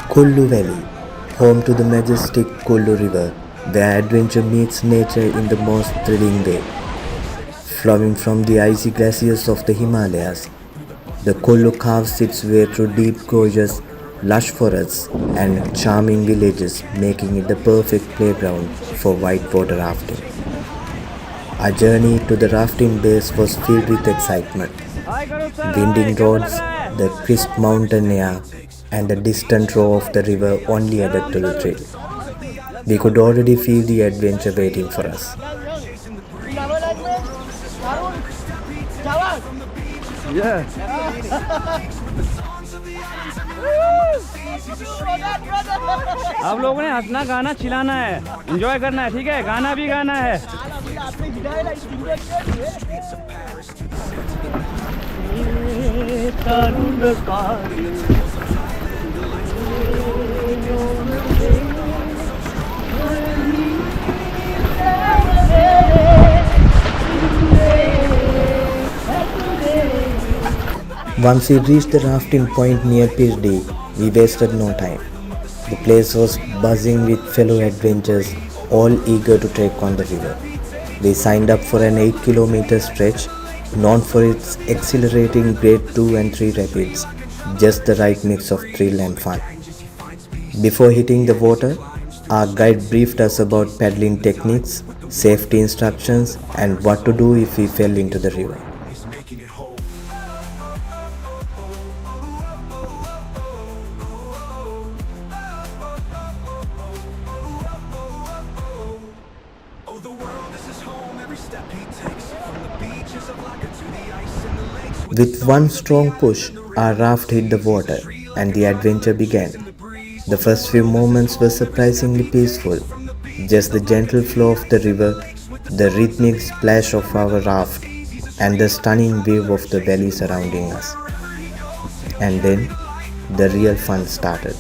Kullu Valley, home to the majestic Kullu River, where adventure meets nature in the most thrilling way. Flowing from the icy glaciers of the Himalayas, the Kullu carves its way through deep gorges, lush forests, and charming villages, making it the perfect playground for whitewater rafting. Our journey to the rafting base was filled with excitement. Winding roads, the crisp mountain air, and the distant roar of the river only added to the thrill. We could already feel the adventure waiting for us. Yeah. आप लोगों ने हंसना गाना चिल्लाना है, enjoy करना है, ठीक है? गाना भी गाना है. Once we reached the rafting point near Pirdi, we wasted no time. The place was buzzing with fellow adventurers, all eager to trek on the river. We signed up for an 8-kilometer stretch, known for its exhilarating grade 2 and 3 rapids, just the right mix of thrill and fun. Before hitting the water, our guide briefed us about paddling techniques, safety instructions, and what to do if we fell into the river. With one strong push, our raft hit the water and the adventure began. The first few moments were surprisingly peaceful. Just the gentle flow of the river, the rhythmic splash of our raft, and the stunning view of the valley surrounding us. And then, the real fun started.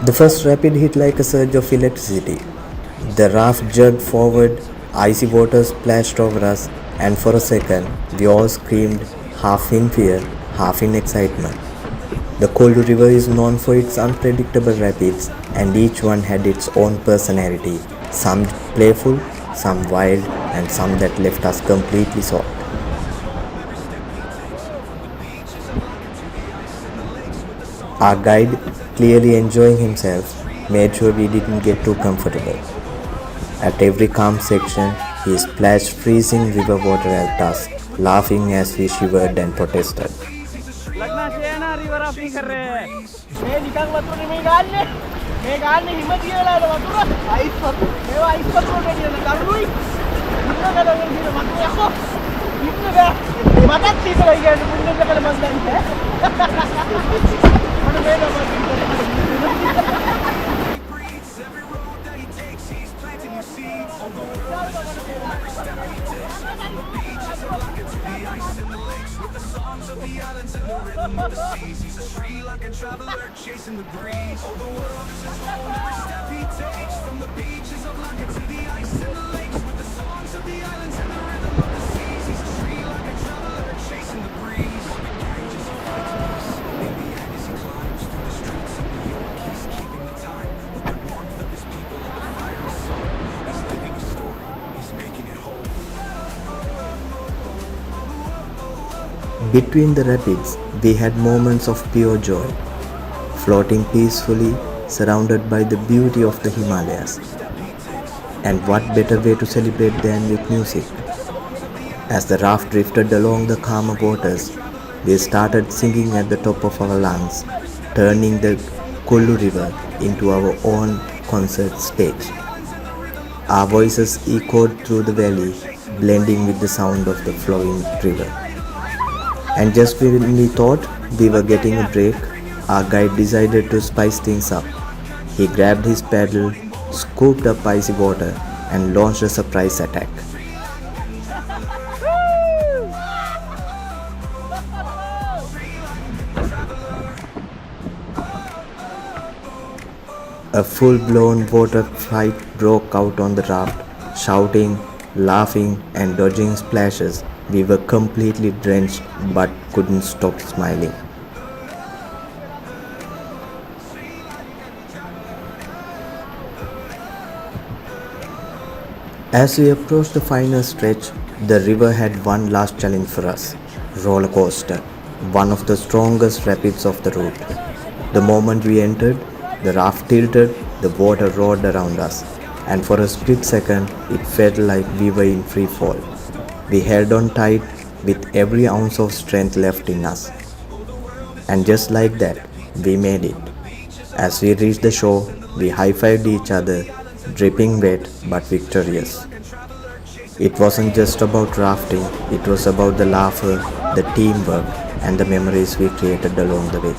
The first rapid hit like a surge of electricity. The raft jerked forward, icy water splashed over us, and for a second we all screamed, half in fear, half in excitement. The Kullu River is known for its unpredictable rapids, and each one had its own personality, some playful, some wild, and some that left us completely shocked. Our guide, clearly enjoying himself, made sure we didn't get too comfortable. At every calm section, he splashed freezing river water at us, laughing as we shivered and protested. लगना चाहिए ना river rafting कर रहे हैं. मैं निकाल मत तो नहीं गालने. मैं गालने हिम्मत ये ला दो मत. आइस पत्रों के लिए कर लूँ. इतना का लगे फिर मत रखो. इतना का मत ठीक लग गया. मुझे तो कल मत नहीं है. और मैं ना He's a Sri Lankan traveler chasing the breeze. Oh, the world is his home. Every step he takes, from the beaches of Lanka to the ice and the lakes, with the songs of the islands and the rhythm of the seas. He's a Sri Lankan traveler chasing the breeze. Just fights with us. In the end, as he climbs through the streets of New York, he's keeping the time with the warmth of his people and the fire of his soul. He's living a story. He's making it whole. Between the rapids, we had moments of pure joy, floating peacefully, surrounded by the beauty of the Himalayas. And what better way to celebrate than with music? As the raft drifted along the calmer waters, we started singing at the top of our lungs, turning the Kullu River into our own concert stage. Our voices echoed through the valley, blending with the sound of the flowing river. And just when we thought we were getting a break, our guide decided to spice things up. He grabbed his paddle, scooped up icy water, and launched a surprise attack. A full-blown water fight broke out on the raft. Shouting, laughing, and dodging splashes, we were completely drenched but couldn't stop smiling. As we approached the final stretch, the river had one last challenge for us: roller coaster, one of the strongest rapids of the route. The moment we entered, the raft tilted, the water roared around us, and for a split second, it felt like we were in free fall. We held on tight with every ounce of strength left in us. And just like that, we made it. As we reached the shore, we high-fived each other, dripping wet but victorious. It wasn't just about rafting, it was about the laughter, the teamwork, and the memories we created along the way.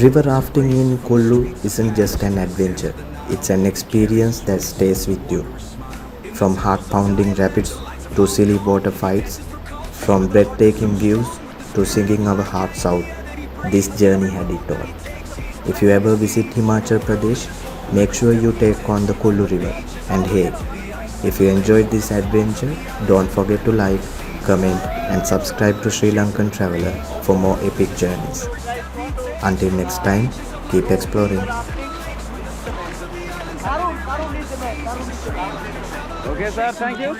River rafting in Kullu isn't just an adventure, it's an experience that stays with you. From heart-pounding rapids to silly water fights, from breathtaking views to singing our hearts out, this journey had it all. If you ever visit Himachal Pradesh, make sure you take on the Kullu River. And hey, if you enjoyed this adventure, don't forget to like, comment, and subscribe to Sri Lankan Traveler for more epic journeys. Until next time, keep exploring. Okay, sir. Thank you.